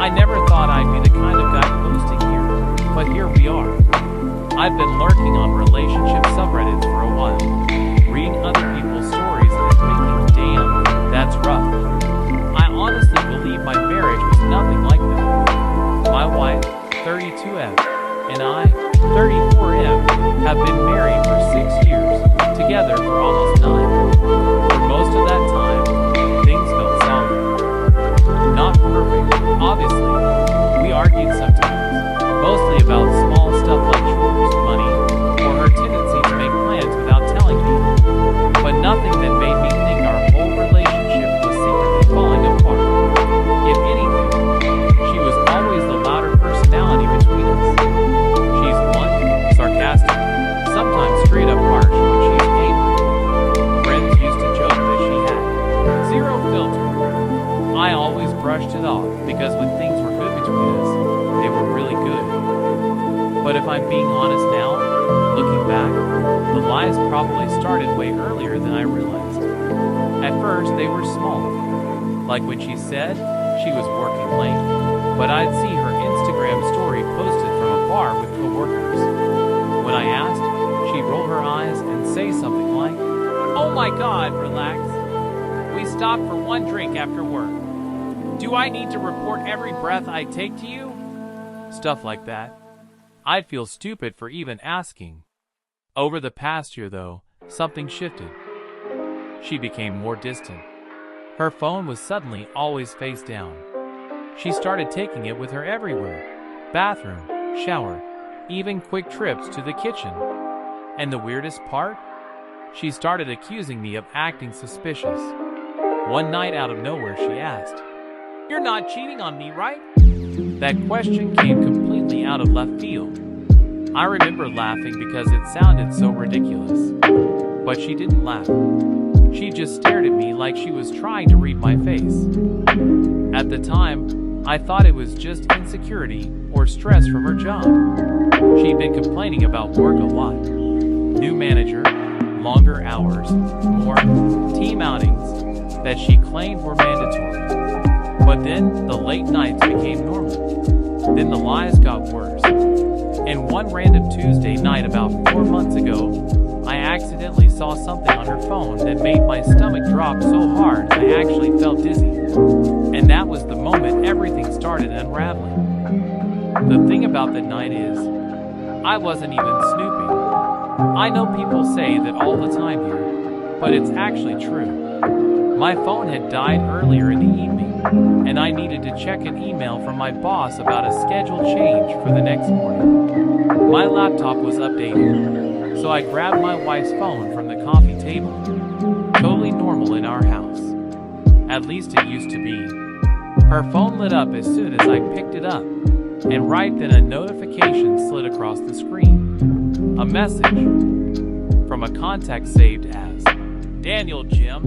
I never thought I'd be the kind of guy posting here, but here we are. I've been lurking on relationship subreddits for a while, reading other people's stories and thinking, damn, that's rough. I honestly believe my marriage was nothing like that. My wife, 32F, and I, 34M, have been married for 6 years, together for almost 9. For most of that time, things felt solid. Not perfect, obviously. We argued sometimes, mostly about small stuff like chores, money, or her tendency to make plans without telling me. But nothing that made me think our whole relationship was secretly falling apart. If anything, she was always the louder personality between us. She's blunt, sarcastic, sometimes straight up harsh when she's angry. Friends used to joke that she had zero filter. I always brushed it off because when things were good between us, they were really good. But if I'm being honest now, looking back, the lies probably started way earlier than I realized. At first, they were small. Like when she said she was working late, but I'd see her Instagram story posted from a bar with coworkers. When I asked, she'd roll her eyes and say something like, "Oh my God, relax. We stopped for one drink after work. Do I need to report every breath I take to you?" Stuff like that. I'd feel stupid for even asking. Over the past year, though, something shifted. She became more distant. Her phone was suddenly always face down. She started taking it with her everywhere. Bathroom, shower, even quick trips to the kitchen. And the weirdest part? She started accusing me of acting suspicious. One night out of nowhere, she asked, "You're not cheating on me, right?" That question came completely out of left field. I remember laughing because it sounded so ridiculous. But she didn't laugh. She just stared at me like she was trying to read my face. At the time, I thought it was just insecurity or stress from her job. She'd been complaining about work a lot. New manager, longer hours, more team outings that she claimed were mandatory. But then the late nights became normal. Then the lies got worse. And one random Tuesday night about 4 months ago, I accidentally saw something on her phone that made my stomach drop so hard I actually felt dizzy. And that was the moment everything started unraveling. The thing about that night is, I wasn't even snooping. I know people say that all the time here, but it's actually true. My phone had died earlier in the evening, and I needed to check an email from my boss about a schedule change for the next morning. My laptop was updated, so I grabbed my wife's phone from the coffee table. Totally normal in our house. At least it used to be. Her phone lit up as soon as I picked it up, and right then a notification slid across the screen. A message from a contact saved as Daniel Jim.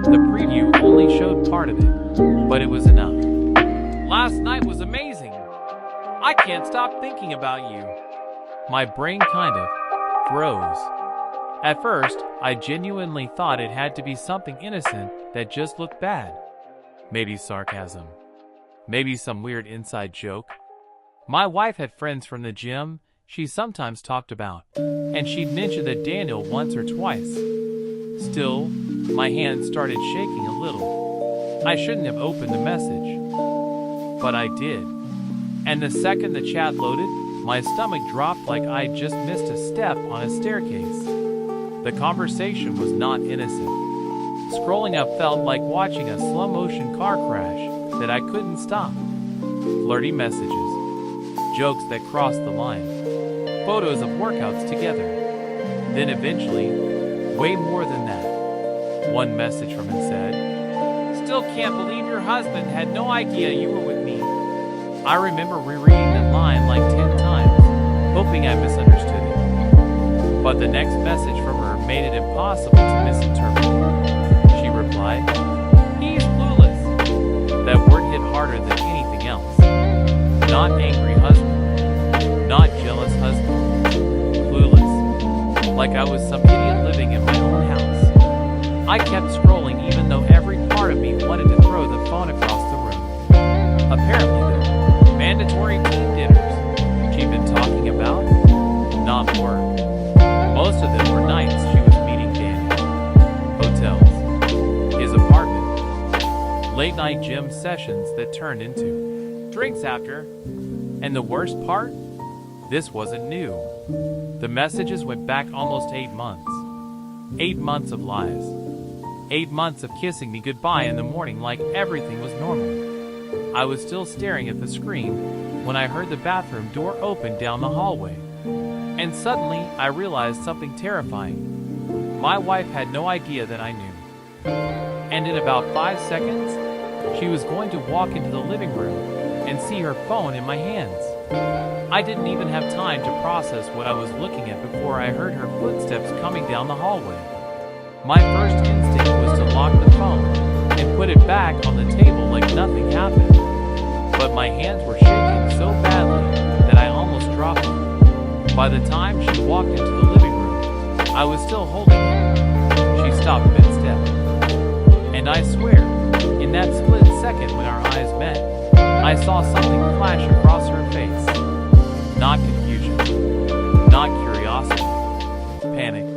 The preview only showed part of it, but it was enough. "Last night was amazing. I can't stop thinking about you." My brain kind of froze. At first, I genuinely thought it had to be something innocent that just looked bad. Maybe sarcasm. Maybe some weird inside joke. My wife had friends from the gym she sometimes talked about, and she'd mentioned that Daniel once or twice. Still, my hand started shaking a little. I shouldn't have opened the message, but I did. And the second the chat loaded, my stomach dropped like I'd just missed a step on a staircase. The conversation was not innocent. Scrolling up felt like watching a slow-motion car crash that I couldn't stop. Flirty messages, jokes that crossed the line, photos of workouts together. Then eventually, way more than that. One message from him said, "Still can't believe your husband had no idea you were with me." I remember rereading that line like 10 times, hoping I misunderstood it. But the next message from her made it impossible to misinterpret. She replied, "He's clueless." That word hit harder than anything else. Not angry husband. Not jealous husband. Clueless. Like I was some idiot living in my own house. I kept scrolling even though every part of me wanted to throw the phone across the room. Apparently, though, not work. Most of them were nights she was meeting Danny. Hotels. His apartment. Late night gym sessions that turned into drinks after. And the worst part? This wasn't new. The messages went back almost 8 months. 8 months of lies. 8 months of kissing me goodbye in the morning like everything was normal. I was still staring at the screen when I heard the bathroom door open down the hallway. And suddenly I realized something terrifying. My wife had no idea that I knew. And in about 5 seconds, she was going to walk into the living room and see her phone in my hands. I didn't even have time to process what I was looking at before I heard her footsteps coming down the hallway. My first instinct was to lock the phone and put it back on the table like nothing happened. But my hands were shaking so badly that I almost dropped it. By the time she walked into the living room, I was still holding it. She stopped mid-step. And I swear, in that split second when our eyes met, I saw something flash across her face. Not confusion, not curiosity, panic.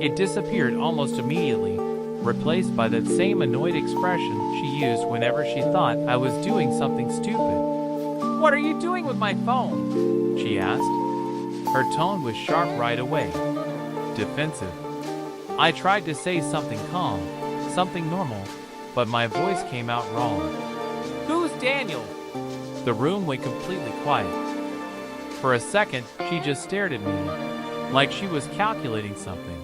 It disappeared almost immediately, replaced by that same annoyed expression she used whenever she thought I was doing something stupid. "What are you doing with my phone?" she asked. Her tone was sharp right away, defensive. I tried to say something calm, something normal, but my voice came out wrong. "Who's Daniel?" The room went completely quiet. For a second, she just stared at me, like she was calculating something.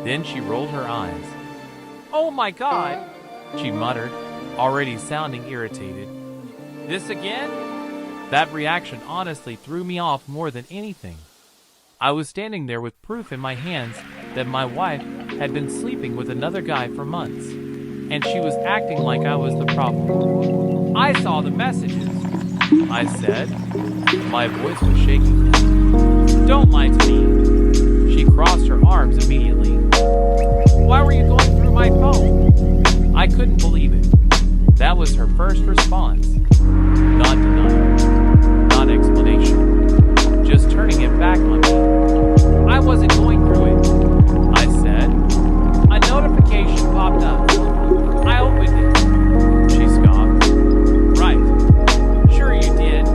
Then she rolled her eyes. "Oh my God," she muttered, already sounding irritated. "This again?" That reaction honestly threw me off more than anything. I was standing there with proof in my hands that my wife had been sleeping with another guy for months, and she was acting like I was the problem. "I saw the messages," I said. My voice was shaking. "Don't lie to me." She crossed her arms immediately. "Why were you going through my phone?" I couldn't believe it. That was her first response. Not denial, not explanation, just turning it back on me. "I wasn't going through it," I said. "A notification popped up. I opened it." She scoffed. "Right. Sure you did."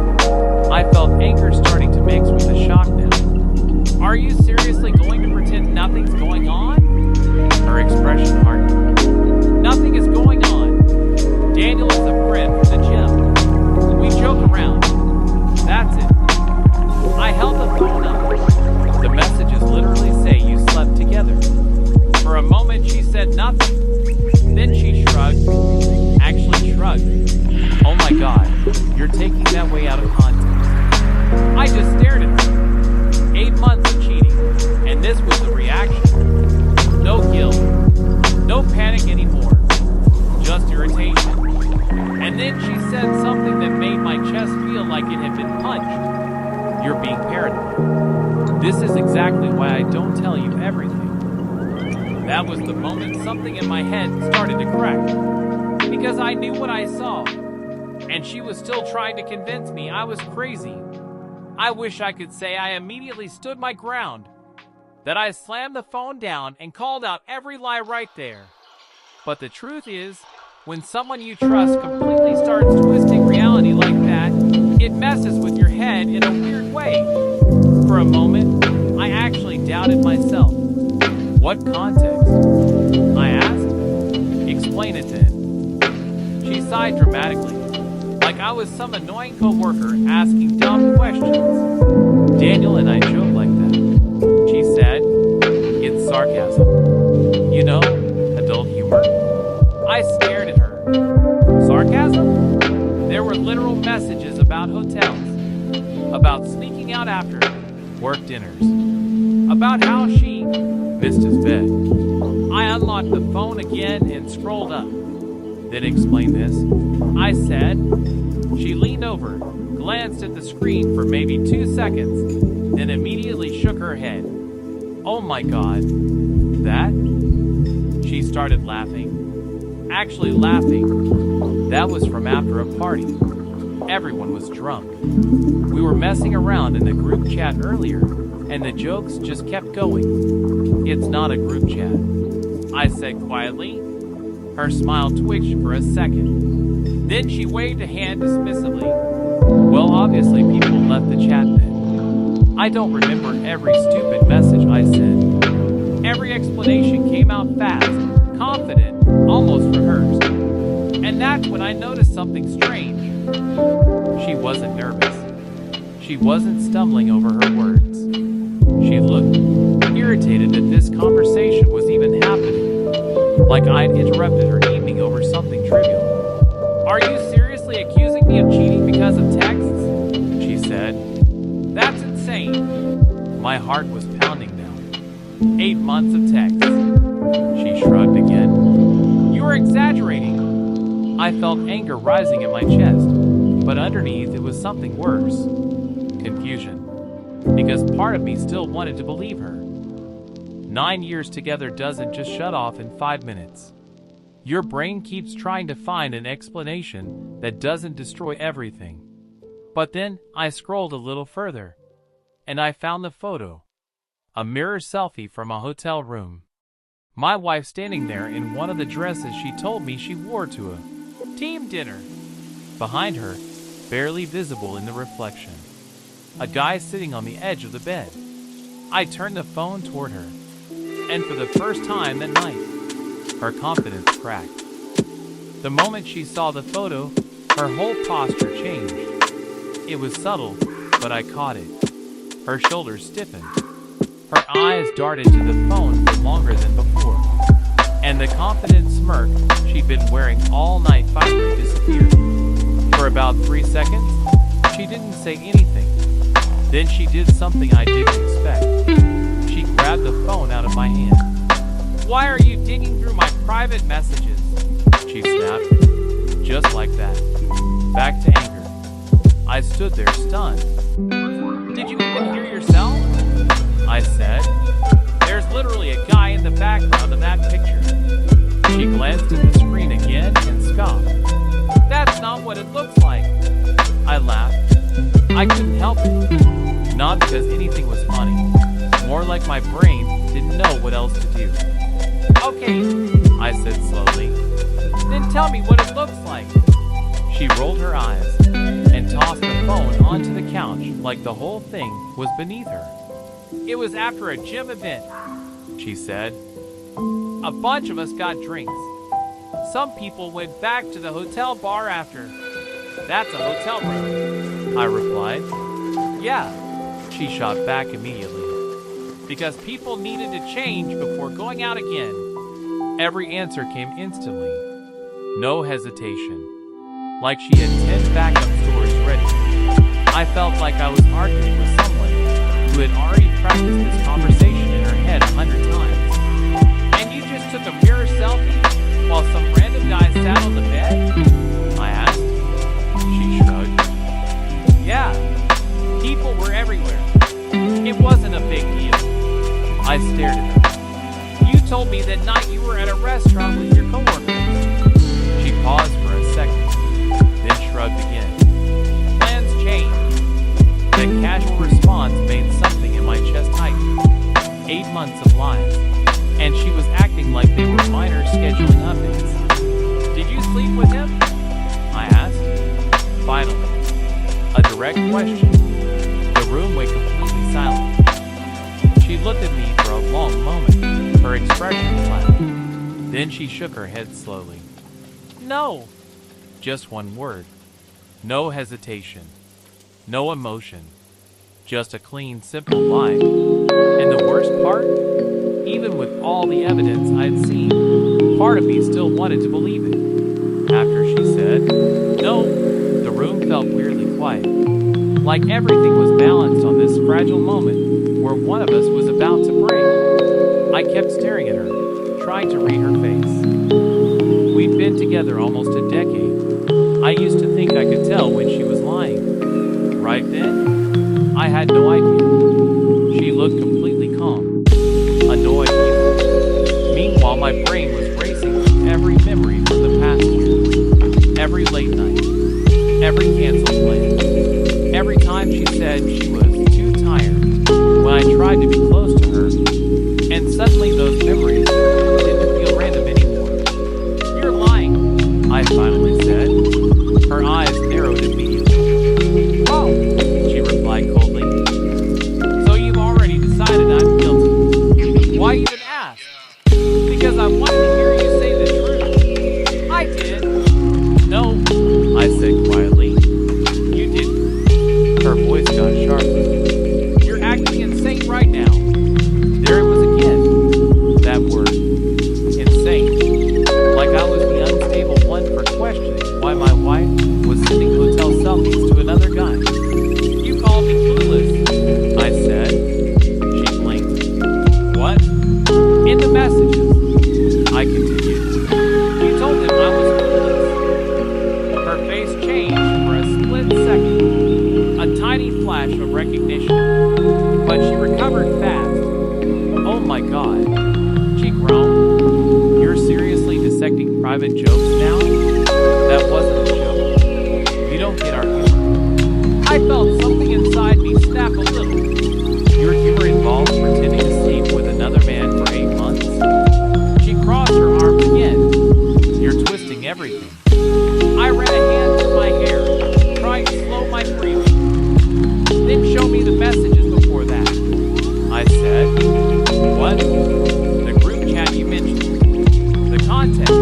I felt anger starting to mix with the shock now. "Are you seriously going to pretend nothing's going on?" Her expression hardened. "Nothing is going on. Daniel is a friend from the gym. We joke around. That's it." I held the phone up. The messages literally say you slept together. For a moment she said nothing. Then she shrugged. Actually shrugged. "Oh my God, you're taking that way out of context." I just stared at her. 8 months of cheating, and this was the reaction. No guilt. No panic anymore. Just irritation. And then she said something that made my chest feel like it had been punched. "You're being paranoid." This is exactly why I don't tell you everything. That was the moment something in my head started to crack. Because I knew what I saw. And she was still trying to convince me I was crazy. I wish I could say I immediately stood my ground. That I slammed the phone down and called out every lie right there. But the truth is, when someone you trust completely starts twisting reality like that, it messes with your head in a weird way. For a moment, I actually doubted myself. "What context?" I asked. "Explain it then." She sighed dramatically, like I was some annoying coworker asking dumb questions. "Daniel and I joke like that," she said. "It's sarcasm. You know, adult humor." I stared at her. Sarcasm? There were literal messages about hotels, about sneaking out after work dinners, about how she missed his bed. I unlocked the phone again and scrolled up. "Then explain this," I said. She leaned over, glanced at the screen for maybe 2 seconds, then immediately shook her head. "Oh my God, that?" She started laughing. Actually laughing. That was from after a party. everyone was drunk. We were messing around in the group chat earlier, and the jokes just kept going. It's not a group chat, I said quietly. Her smile twitched for a second. Then she waved a hand dismissively. Well, obviously people left the chat then. I don't remember every stupid message I sent. Every explanation came out fast, confident, almost rehearsed. And that's when I noticed something strange. She wasn't nervous. She wasn't stumbling over her words. She looked irritated that this conversation was even happening, like I'd interrupted her evening over something trivial. Are you seriously accusing me of cheating because of texts? She said. That's insane. My heart was pounding now. 8 months of texts. She shrugged again. You're exaggerating. I felt anger rising in my chest, but underneath it was something worse. Confusion. Because part of me still wanted to believe her. 9 years together doesn't just shut off in 5 minutes. Your brain keeps trying to find an explanation that doesn't destroy everything. But then I scrolled a little further, and I found the photo. A mirror selfie from a hotel room. My wife standing there in one of the dresses she told me she wore to a team dinner. Behind her, barely visible in the reflection, a guy sitting on the edge of the bed. I turned the phone toward her, and for the first time that night, her confidence cracked. The moment she saw the photo, her whole posture changed. It was subtle, but I caught it. Her shoulders stiffened. Her eyes darted to the phone for longer than before. And the confident smirk she'd been wearing all night finally disappeared. For about 3 seconds, she didn't say anything. Then she did something I didn't expect. She grabbed the phone out of my hand. Why are you digging through my private messages? She snapped. Just like that. Back to anger. I stood there stunned. Did you even hear yourself? I said. There's literally a guy in the background of that picture. She glanced at the screen again and scoffed. That's not what it looks like. I laughed. I couldn't help it. Not because anything was funny. More like my brain didn't know what else to do. Okay, I said slowly. Then tell me what it looks like. She rolled her eyes and tossed the phone onto the couch like the whole thing was beneath her. It was after a gym event, she said. A bunch of us got drinks. Some people went back to the hotel bar after. That's a hotel room, I replied. Yeah, she shot back immediately. Because people needed to change before going out again. Every answer came instantly. No hesitation. Like she had 10 backup stories ready. I felt like I was arguing with someone who had already practiced this conversation in her head 100 times. And you just took a mirror selfie while some random guy sat on the bed? I asked. She shrugged. Yeah, people were everywhere. It wasn't a big deal. I stared at her. You told me that night you were at a restaurant with your coworkers. She paused for a second, then shrugged again. Plans changed. That casual response made something in my chest tighten. 8 months of lies, and she was acting like they were minor scheduling updates. Did you sleep with him? I asked. Finally. A direct question. The room went completely silent. She looked at me for a long moment, her expression flat. Then she shook her head slowly. No. Just one word. No hesitation. No emotion. Just a clean, simple lie. And the worst part? Even with all the evidence I'd seen, part of me still wanted to believe it. After she said, no, the room felt weirdly quiet. Like everything was balanced on this fragile moment where one of us was about to break. I kept staring at her, trying to read her face. We'd been together almost a decade. I used to think I could tell when she was lying. Right then, I had no idea. She looked completely calm, annoyed even. Meanwhile, my brain was racing with every memory from the past year. Every late night, every canceled said she was too tired when I tried to be close to her, and suddenly those memories didn't feel random anymore. You're lying, I finally said. Her eyes narrowed immediately. Oh, she replied coldly. So you've already decided I'm guilty. Why even ask? Because I wanted to hear you say the truth. I did. No, I said quietly. You didn't. Her voice got sharper. You're acting insane right now. There it was again. That word. Insane. Like I was the unstable one for questioning why my wife was sending hotel selfies to another guy. You called me clueless, I said. She blinked. What? In the messages, I continued. You told him I was clueless. Her face changed for a split second. A tiny flash of recognition. But she recovered fast. Oh my God. She groaned. You're seriously dissecting private jokes now? That wasn't a joke. You don't get our humor. I felt something inside me snap a little. Your humor involves pretending to sleep with another man for 8 months? She crossed her arms again. You're twisting everything. I ran a hand through my hair, trying to slow my breathing. Then show me the messages before that. I said. What? The group chat you mentioned. The context.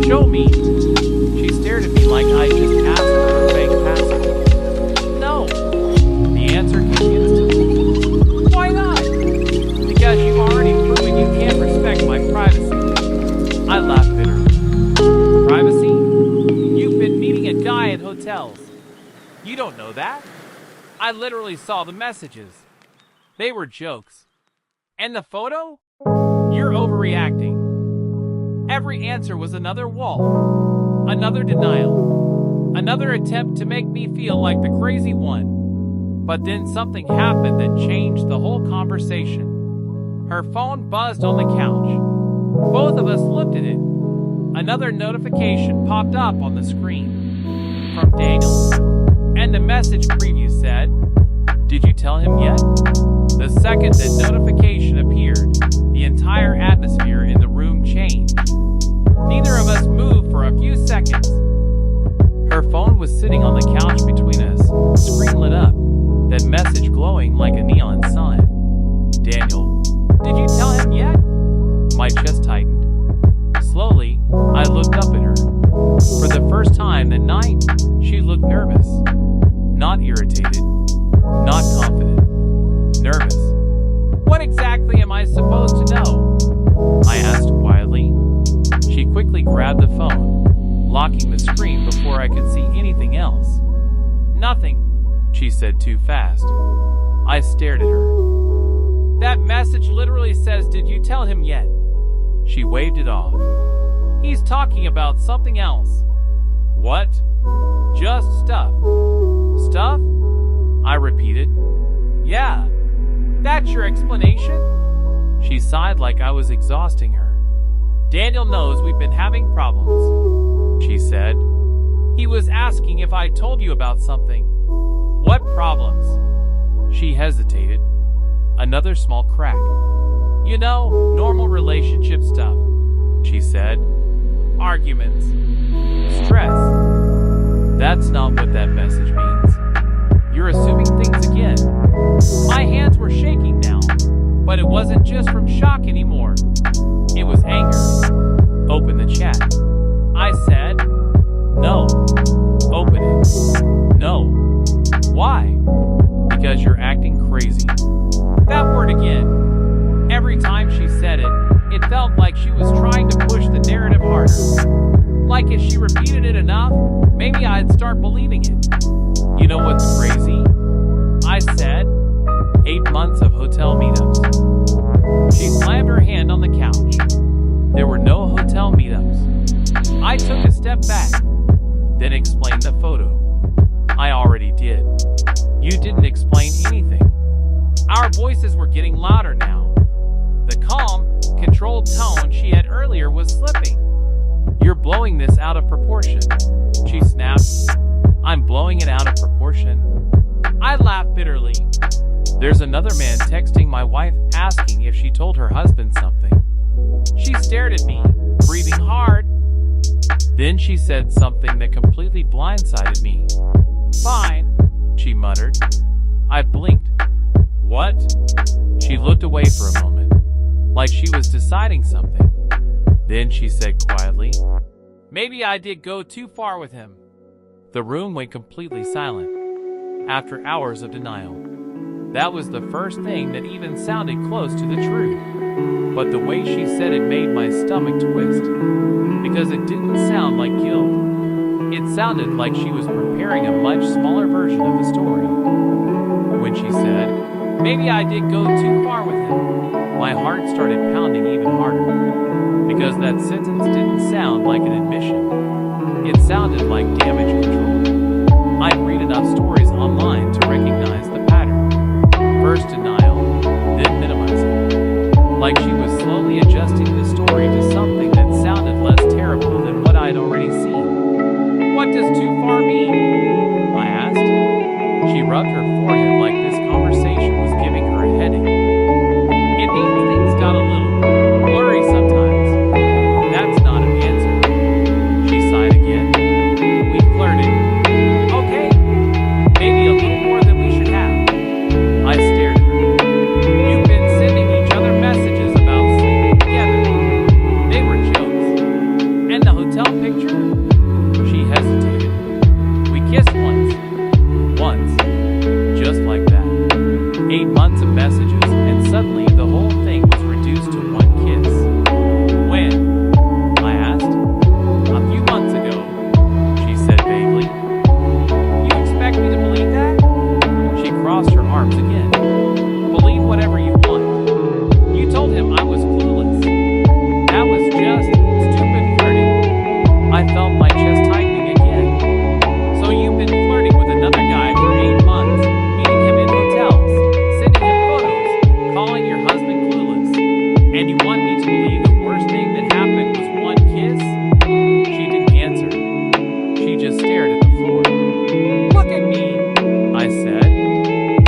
Show me. She stared at me like I just asked for a fake password. No. The answer came instantly. Why not? Because you've already proven you can't respect my privacy. I laughed bitterly. Privacy? You've been meeting a guy at hotels. You don't know that? I literally saw the messages. They were jokes. And the photo? You're overreacting. Every answer was another wall, another denial, another attempt to make me feel like the crazy one. But then something happened that changed the whole conversation. Her phone buzzed on the couch. Both of us looked at it. Another notification popped up on the screen from Daniel, and the message preview said, "Did you tell him yet?" The second that notification appeared, the entire atmosphere in the room changed. Neither of us moved for a few seconds. Her phone was sitting on the couch between us, screen lit up, that message glowing like a neon sign. Daniel, did you tell him yet? My chest tightened. Slowly, I looked up at her. For the first time that night, she looked nervous. Not irritated. Not confident. Nervous. What exactly am I supposed to know? I asked quietly. She quickly grabbed the phone, locking the screen before I could see anything else. Nothing, she said too fast. I stared at her. That message literally says, "Did you tell him yet?" She waved it off. He's talking about something else. What? Just stuff. Stuff? I repeated. Yeah. That's your explanation? She sighed like I was exhausting her. Daniel knows we've been having problems, she said. He was asking if I told you about something. What problems? She hesitated. Another small crack. You know, normal relationship stuff, she said. Arguments. Stress. That's not what that message means. You're assuming things again. My hands were shaking now, but it wasn't just from shock anymore. It was anger. Open the chat. I said, no. Open it. No. Why? Because you're acting crazy. That word again. Every time she said it, it felt like she was trying to push the narrative harder. Like if she repeated it enough, maybe I'd start believing it. You know what's crazy? I said, 8 months of hotel meetups. She slammed her hand on the couch. There were no hotel meetups. I took a step back, then explained the photo. I already did. You didn't explain anything. Our voices were getting louder now. The calm, controlled tone she had earlier was slipping. You're blowing this out of proportion, she snapped. I'm blowing it out of proportion. I laughed bitterly. There's another man texting my wife asking if she told her husband something. She stared at me, breathing hard. Then she said something that completely blindsided me. Fine, she muttered. I blinked. What? She looked away for a moment, like she was deciding something. Then she said quietly, maybe I did go too far with him. The room went completely silent. After hours of denial, that was the first thing that even sounded close to the truth. But the way she said it made my stomach twist, because it didn't sound like guilt. It sounded like she was preparing a much smaller version of the story. When she said, maybe I did go too far with him, my heart started pounding even harder, because that sentence didn't sound like an admission. It sounded like damage control. I'd read enough stories online to recognize the pattern. First denial, then minimizing. Like she was slowly adjusting the story to something that sounded less terrible than what I'd already seen. What does too far mean? I asked. She rubbed her forehead like this conversation was giving her a headache. It means things got a little blurry sometimes. That's not an answer. She sighed again. We flirted. Okay, maybe a little more than we should have. I stared at her. You've been sending each other messages about sleeping together. They were jokes. And the hotel picture? She hesitated. We kissed once. Once. Just like that. 8 months of messages, and suddenly the whole thing was reduced to one kiss. When? I asked. A few months ago, she said vaguely. You expect me to believe that? She crossed her arms again. Believe whatever you want. You told him I was clueless. That was just stupid flirting. I felt my chest tightening again. So you've been flirting with another guy for 8 months, meeting him in hotels, sending him photos, calling your husband clueless, and you want me to believe the worst thing that happened was one kiss? She didn't answer. She just stared at the floor. Look at me, I said.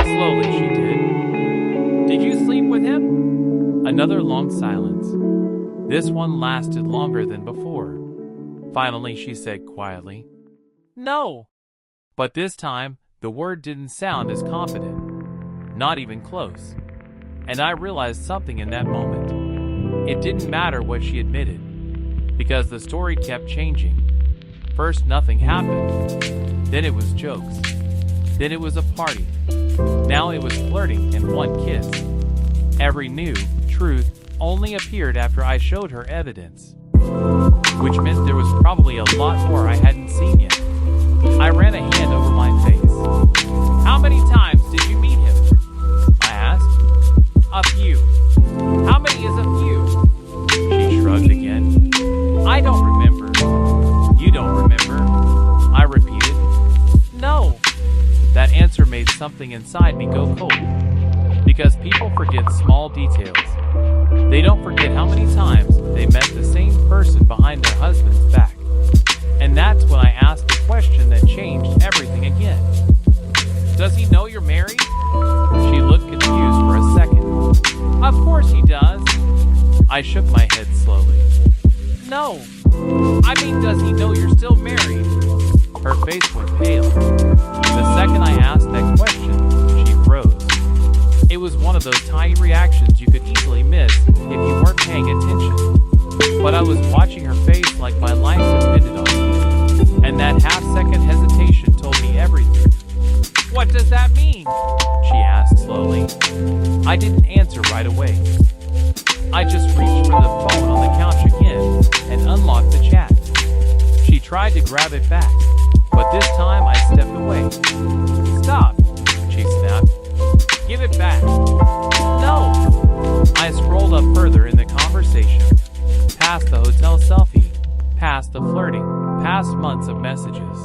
Slowly she did. Did you sleep with him? Another long silence. This one lasted longer than before. Finally she said quietly, no. But this time, the word didn't sound as confident. Not even close. And I realized something in that moment. It didn't matter what she admitted, because the story kept changing. First, nothing happened. Then it was jokes. Then it was a party. Now it was flirting and one kiss. Every new truth only appeared after I showed her evidence, which meant there was probably a lot more I hadn't seen yet. I ran a hand over my face. How many times did you meet him? I asked. A few. How many is a few? She shrugged again. I don't remember. You don't remember? I repeated. No. That answer made something inside me go cold. Because people forget small details. They don't forget how many times they met the same person behind their husband's back. And that's when I asked the question that changed everything again. Does he know you're married? She looked confused for a second. Of course he does. I shook my head slowly. No. I mean, does he know you're still married? Her face went pale. The second I asked that question, she froze. It was one of those tiny reactions you could easily miss if you weren't paying attention. But I was watching her face like my life depended on it. And that half-second hesitation told me everything. What does that mean? She asked slowly. I didn't answer right away. I just reached for the phone on the couch again and unlocked the chat. She tried to grab it back, but this time I stepped away. Stop, she snapped. Give it back. No. I scrolled up further in the conversation, past the hotel selfie, past the flirting, past months of messages.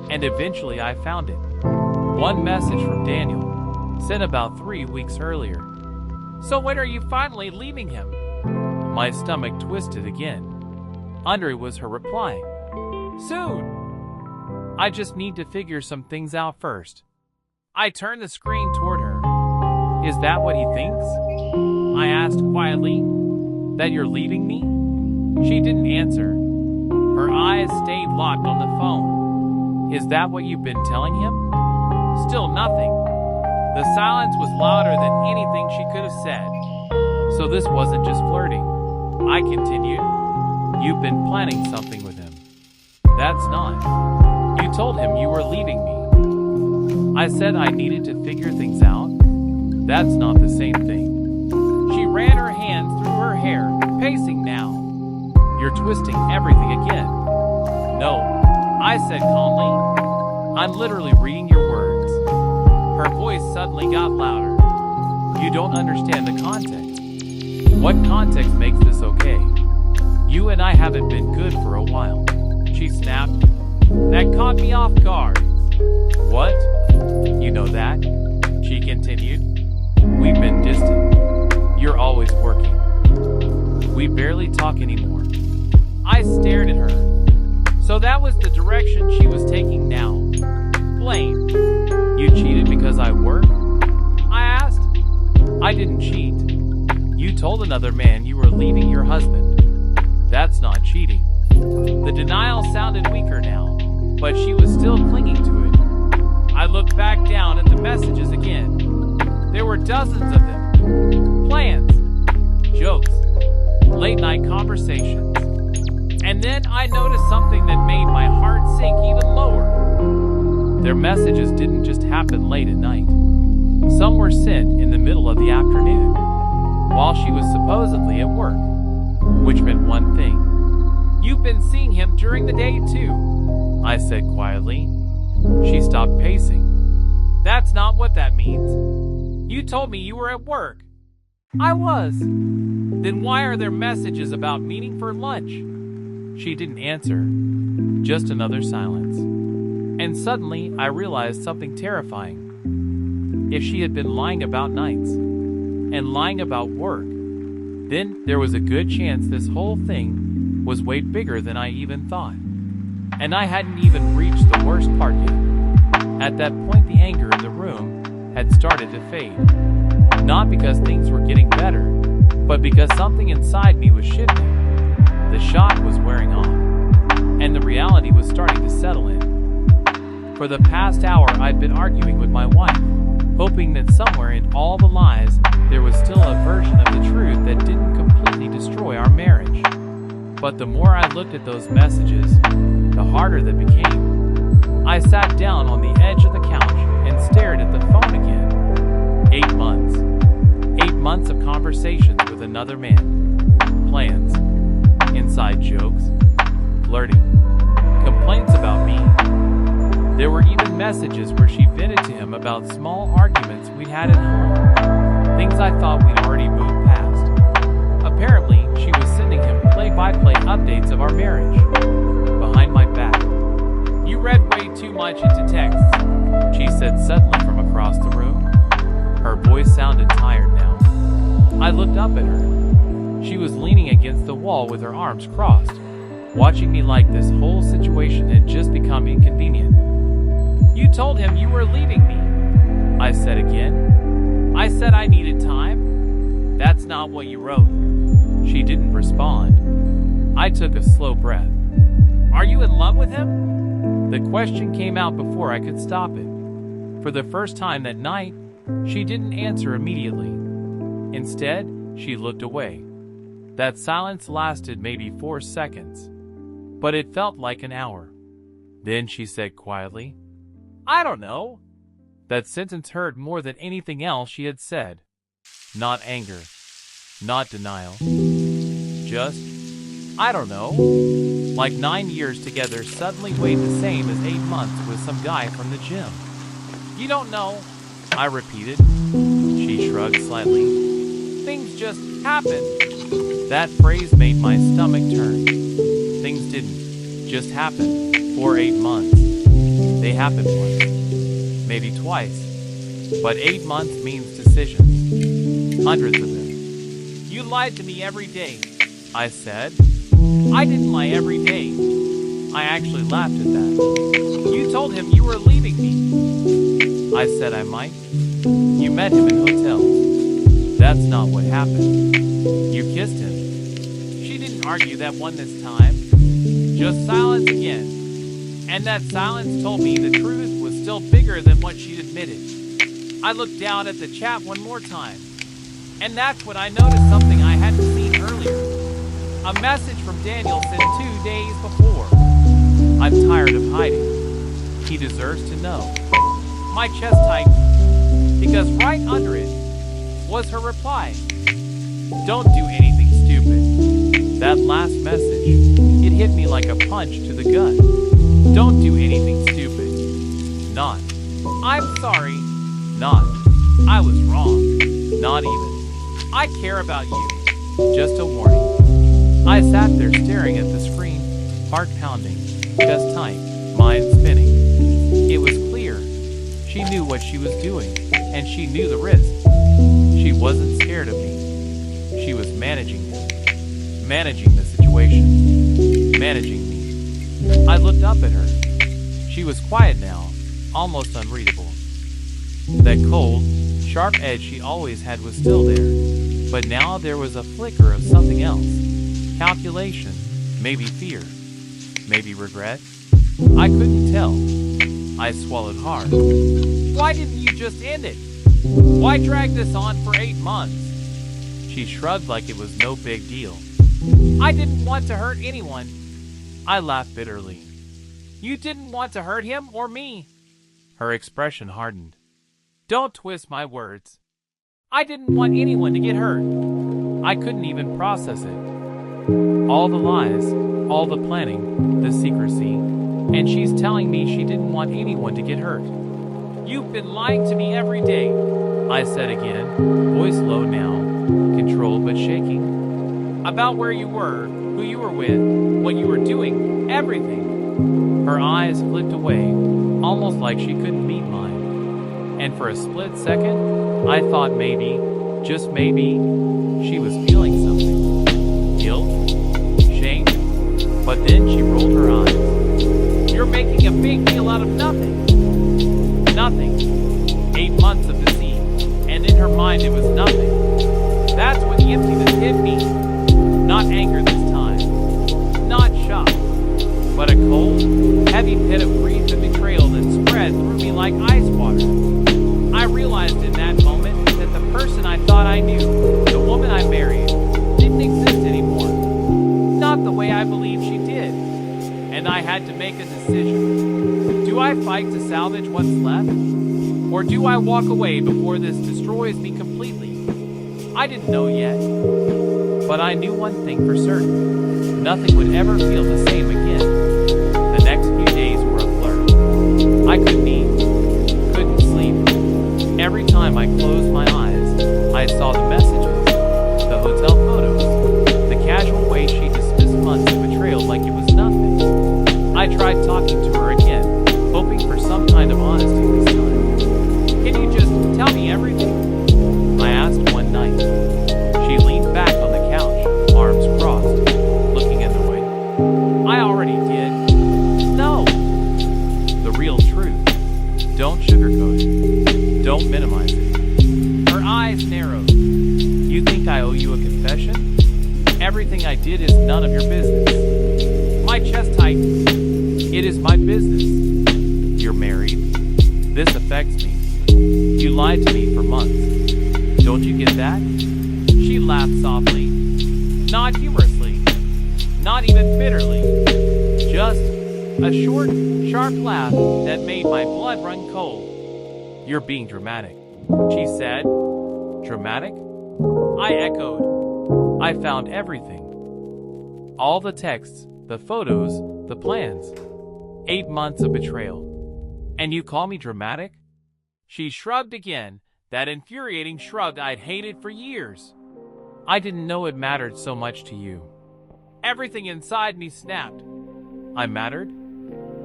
And eventually I found it. One message from Daniel, sent about 3 weeks earlier. So when are you finally leaving him? My stomach twisted again. Under it was her reply. Soon. I just need to figure some things out first. I turned the screen toward her. Is that what he thinks? I asked quietly. That you're leaving me? She didn't answer. Her eyes stayed locked on the phone. Is that what you've been telling him? Still nothing. The silence was louder than anything she could have said. So this wasn't just flirting. I continued. You've been planning something with him. That's not. You told him you were leaving me. I said I needed to figure things out. That's not the same thing. She ran her hands through her hair, pacing now. You're twisting everything again. No, I said calmly. I'm literally reading your words. Her voice suddenly got louder. You don't understand the context. What context makes this okay? You and I haven't been good for a while. She snapped. That caught me off guard. What? You know that? She continued. We've been distant. You're always working. We barely talk anymore. I stared at her. So that was the direction she was taking now. Blame. You cheated because I work? I asked. I didn't cheat. You told another man you were leaving your husband. That's not cheating. The denial sounded weaker now, but she was still clinging to it. I looked back down at the messages again. There were dozens of them. Plans, jokes, late-night conversations. And then I noticed something that made my heart sink even lower. Their messages didn't just happen late at night. Some were sent in the middle of the afternoon, while she was supposedly at work, which meant one thing. You've been seeing him during the day too, I said quietly. She stopped pacing. That's not what that means. You told me you were at work. I was. Then why are there messages about meeting for lunch? She didn't answer. Just another silence. And suddenly I realized something terrifying. If she had been lying about nights and lying about work, then there was a good chance this whole thing was way bigger than I even thought. And I hadn't even reached the worst part yet. At that point, the anger in the room had started to fade. Not because things were getting better, but because something inside me was shifting. The shock was wearing off, and the reality was starting to settle in. For the past hour, I'd been arguing with my wife, hoping that somewhere in all the lies, there was still a version of the truth that didn't completely destroy our marriage. But the more I looked at those messages, the harder they became. I sat down on the edge of the couch and stared at the phone again. 8 months. 8 months of conversations with another man. Plans. Inside jokes. Flirting. Complaints about me. There were even messages where she vented to him about small arguments we'd had at home. Things I thought we'd already moved past. Apparently, she was sending him play-by-play updates of our marriage. Behind my back. You read way too much into texts, she said suddenly from across the room. Her voice sounded tired now. I looked up at her. She was leaning against the wall with her arms crossed, watching me like this whole situation had just become inconvenient. You told him you were leaving me, I said again. I said I needed time. That's not what you wrote. She didn't respond. I took a slow breath. Are you in love with him? The question came out before I could stop it. For the first time that night, she didn't answer immediately. Instead, she looked away. That silence lasted maybe 4 seconds, but it felt like an hour. Then she said quietly, I don't know. That sentence hurt more than anything else she had said. Not anger, not denial. Just, I don't know. Like 9 years together suddenly weighed the same as 8 months with some guy from the gym. You don't know, I repeated. She shrugged slightly. Things just happen. That phrase made my stomach turn. Things didn't just happen for 8 months. They happened once, maybe twice. But 8 months means decisions. Hundreds of them. You lied to me every day, I said. I didn't lie every day. I actually laughed at that. You told him you were leaving me. I said I might. You met him in hotels. That's not what happened. You kissed him. She didn't argue that one this time. Just silence again. And that silence told me the truth was still bigger than what she'd admitted. I looked down at the chat one more time. And that's when I noticed something I hadn't seen earlier. A message from Daniel sent 2 days before. I'm tired of hiding. He deserves to know. My chest tightened, because right under it was her reply. Don't do anything stupid. That last message, it hit me like a punch to the gut. Don't do anything stupid. Not. I'm sorry. Not. I was wrong. Not even. I care about you. Just a warning. I sat there staring at the screen, heart pounding, chest tight, mind spinning. It was clear. She knew what she was doing, and she knew the risk. She wasn't scared of me. She was managing him. Managing the situation. Managing me. I looked up at her. She was quiet now, almost unreadable. That cold, sharp edge she always had was still there, but now there was a flicker of something else. Calculation, maybe fear, maybe regret. I couldn't tell. I swallowed hard. Why didn't you just end it? Why drag this on for 8 months? She shrugged like it was no big deal. I didn't want to hurt anyone. I laughed bitterly. You didn't want to hurt him or me. Her expression hardened. Don't twist my words. I didn't want anyone to get hurt. I couldn't even process it. All the lies, all the planning, the secrecy, and she's telling me she didn't want anyone to get hurt. You've been lying to me every day, I said again, voice low now, controlled but shaking. About where you were, who you were with, what you were doing, everything. Her eyes flipped away, almost like she couldn't meet mine. And for a split second, I thought maybe, just maybe, she was feeling something. Guilt? Shame? But then she rolled her eyes. You're making a big deal out of nothing. Nothing. 8 months of deceit. And in her mind it was nothing. That's when the emptiness hit me. Not anger this time. Not shock. But a cold, heavy pit of grief and betrayal that spread through me like ice water. I realized in that moment that the person I thought I knew, the woman I married, didn't exist anymore. Not the way I believed she did. And I had to make a decision. Do I fight to salvage what's left? Or do I walk away before this destroys me completely? I didn't know yet. But I knew one thing for certain. Nothing would ever feel the same again. The next few days were a blur. I couldn't eat, couldn't sleep. Every time I closed my eyes, I saw the messages, the hotel photos, the casual way she dismissed months of betrayal like it was nothing. I tried talking to her again, hoping for some kind of honesty this time. Can you just tell me everything? I asked one night. She leaned back on the couch, arms crossed, looking at the way. I already did. No. The real truth. Don't sugarcoat it. Don't minimize it. Her eyes narrowed. You think I owe you a confession? Everything I did is none of your business. My chest tightened. It is my business. You're married. This affects me. You lied to me for months. Don't you get that? She laughed softly. Not humorously. Not even bitterly. Just a short, sharp laugh that made my blood run cold. You're being dramatic, she said. Dramatic? I echoed. I found everything. All the texts, the photos, the plans. 8 months of betrayal. And you call me dramatic? She shrugged again, that infuriating shrug I'd hated for years. I didn't know it mattered so much to you. Everything inside me snapped. I mattered?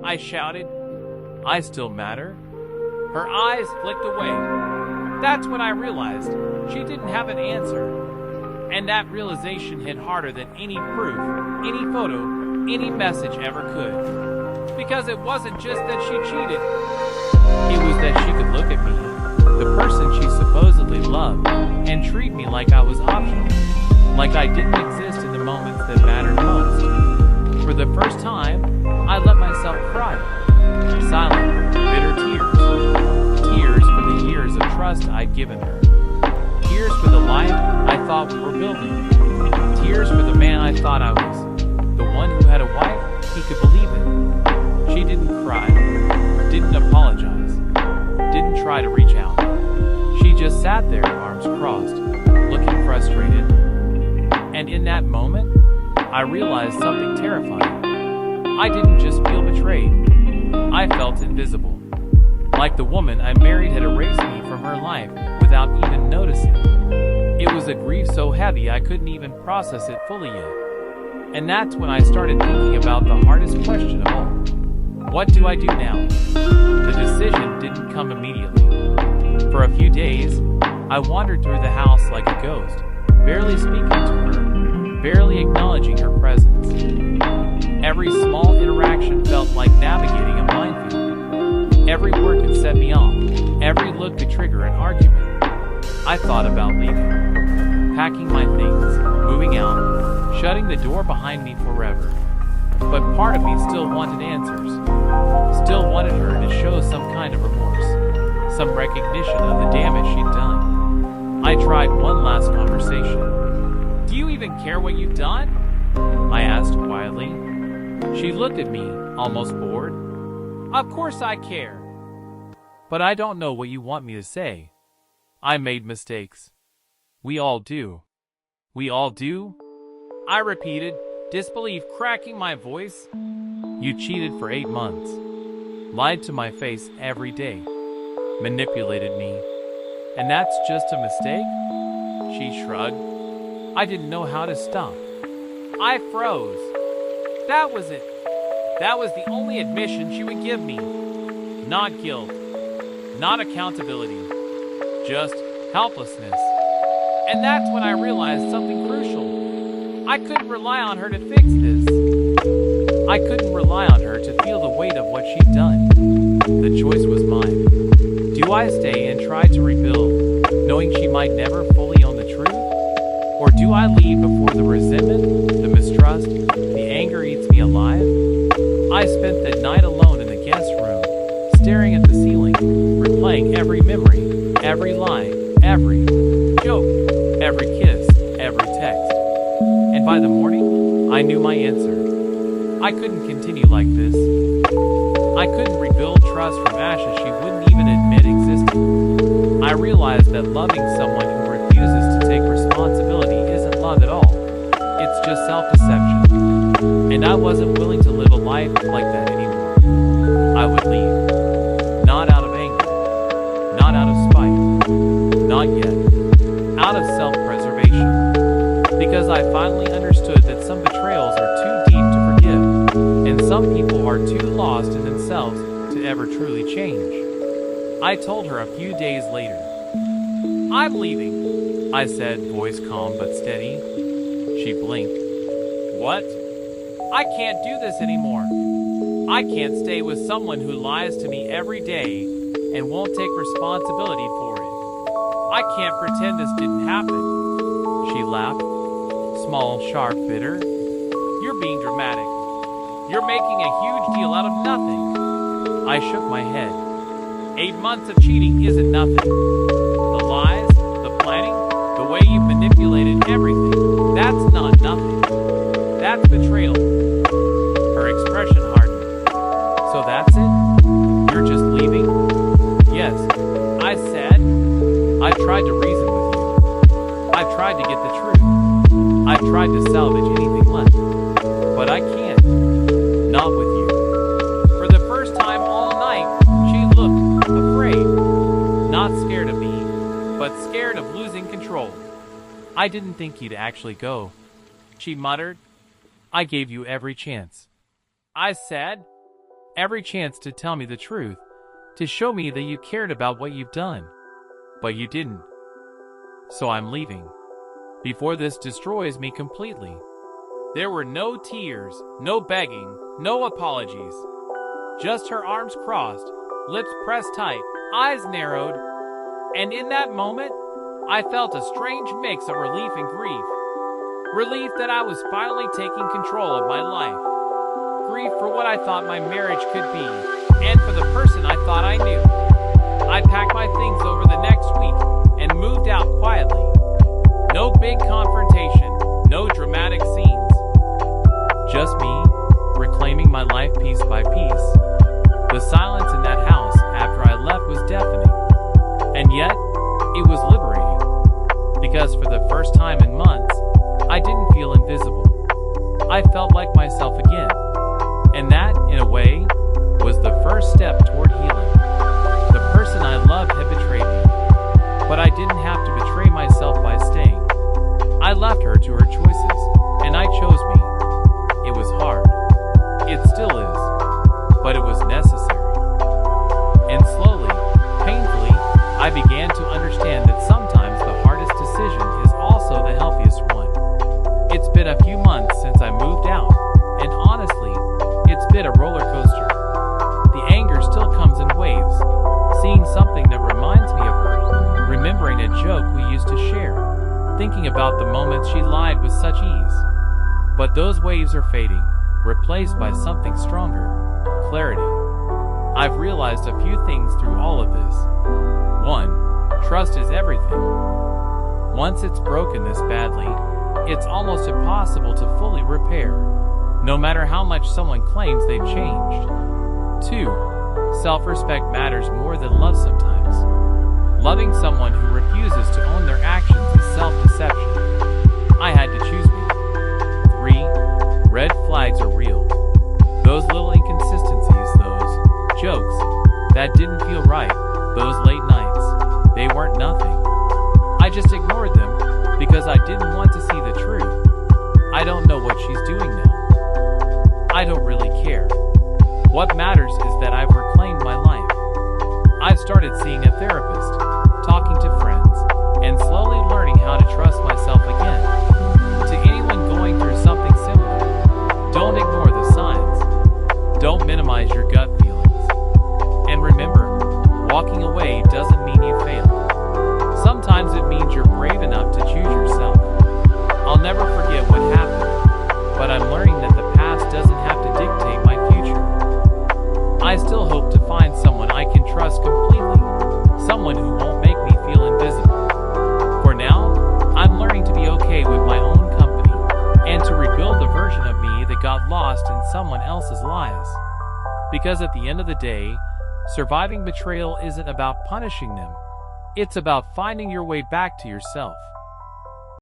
I shouted. I still matter? Her eyes flicked away. That's when I realized she didn't have an answer. And that realization hit harder than any proof, any photo, any message ever could. Because it wasn't just that she cheated. It was that she could look at me treat me like I was optional, like I didn't exist in the moments that mattered most. For the first time, I let myself cry. Silent, bitter tears. Tears for the years of trust I'd given her. Tears for the life I thought we were building. Tears for the man I thought I was. The one who had a wife he could believe in. She didn't cry, didn't apologize, didn't try to reach out. She just sat there, arms crossed, looking frustrated. And in that moment, I realized something terrifying. I didn't just feel betrayed. I felt invisible. Like the woman I married had erased me from her life without even noticing. It was a grief so heavy I couldn't even process it fully yet. And that's when I started thinking about the hardest question of all. What do I do now? The decision didn't come immediately. For a few days, I wandered through the house like a ghost, barely speaking to her, barely acknowledging her presence. Every small interaction felt like navigating a minefield. Every word could set me off. Every look could trigger an argument. I thought about leaving, packing my things, moving out, shutting the door behind me forever. But part of me still wanted answers. Still wanted her to show some kind of remorse, some recognition of the damage she'd done. I tried one last conversation. "Do you even care what you've done?" I asked quietly. She looked at me, almost bored. "Of course I care. But I don't know what you want me to say. I made mistakes. We all do." "We all do?" I repeated, disbelief cracking my voice. "You cheated for 8 months. Lied to my face every day. Manipulated me. And that's just a mistake?" She shrugged. I didn't know how to stop. I froze. That was it. That was the only admission she would give me. Not guilt. Not accountability. Just helplessness. And that's when I realized something crucial. I couldn't rely on her to fix this. I couldn't rely on her to feel the weight of what she'd done. The choice was mine. Do I stay and try to rebuild, knowing she might never fully own the truth? Or do I leave before the resentment, the mistrust, the anger eats me alive? I spent that night alone in the guest room, staring at the ceiling, replaying every memory, every lie, every joke, every kiss, every text. And by the morning, I knew my answer. I couldn't continue like this. I couldn't rebuild trust from ashes she wouldn't even admit existed. I realized that loving someone who refuses to take responsibility isn't love at all. It's just self-deception. And I wasn't willing to live a life like that anymore. I would leave. Not out of anger. Not out of spite. Not yet. Out of self-preservation. Because I finally understood that some betrayals are too deep to forgive, and some people are too lost in themselves to ever truly change. I told her a few days later. "I'm leaving," I said, voice calm but steady. She blinked. "What?" "I can't do this anymore. I can't stay with someone who lies to me every day and won't take responsibility for it. I can't pretend this didn't happen." She laughed. Small, sharp, bitter. "You're being dramatic. You're making a huge deal out of nothing." I shook my head. 8 months of cheating isn't nothing. The lies, the planning, the way you manipulated everything, that's not nothing. That's betrayal. Her expression hardened. "So that's it? You're just leaving?" "Yes," I said. "I've tried to reason with you. I've tried to get the truth. I've tried to salvage anything left. But I can't. Not with you." For the first time all night, she looked afraid. Not scared of me, but scared of losing control. "I didn't think you'd actually go," she muttered. "I gave you every chance." I said. "Every chance to tell me the truth, to show me that you cared about what you've done. But you didn't. So I'm leaving. Before this destroys me completely." There were no tears, no begging, no apologies. Just her arms crossed, lips pressed tight, eyes narrowed. And in that moment, I felt a strange mix of relief and grief. Relief that I was finally taking control of my life. Grief for what I thought my marriage could be, and for the person I thought I knew. I packed my things over the next week and moved out quietly. No big confrontation, no dramatic scenes. Just me, reclaiming my life piece by piece. The silence in that house after I left was deafening. And yet, it was liberating. Because for the first time in months, I didn't feel invisible. I felt like myself again. And that, in a way, was the first step toward healing. The person I loved had betrayed me. But I didn't have to betray myself by staying. I left her to her choices, and I chose me. It was hard. It still is. But it was necessary. And slowly, painfully, I began to understand that sometimes the hardest decision is also the healthiest one. It's been a few months since I moved out, and honestly, it's been a roller coaster. The anger still comes in waves, seeing something that reminds me of her, remembering a joke we used to share, thinking about the moments she lied with such ease. But those waves are fading, replaced by something stronger, clarity. I've realized a few things through all of this. 1. Trust is everything. Once it's broken this badly, it's almost impossible to fully repair, no matter how much someone claims they've changed. 2. Self-respect matters more than love sometimes. Loving someone who refuses to own their actions is self-deception. I had to choose me. 3. Red flags are real. Those little inconsistencies, those jokes that didn't feel right, those late nights, they weren't nothing. I just ignored them because I didn't want to see the truth. I don't know what she's doing now. I don't really care. What matters is that I've reclaimed my life. I've started seeing a therapist, talking to friends, and slowly learning how to trust myself again. To anyone going through something similar, don't ignore the signs. Don't minimize your gut feelings. And remember, walking away doesn't mean you failed. Sometimes it means you're brave enough to choose yourself. I'll never forget what happened, but I'm learning that the past doesn't have to dictate my future. I still hope to find someone I can trust completely, someone who won't make me feel invisible. For now, I'm learning to be okay with my own company, and to rebuild the version of me that got lost in someone else's lies. Because at the end of the day, surviving betrayal isn't about punishing them. It's about finding your way back to yourself.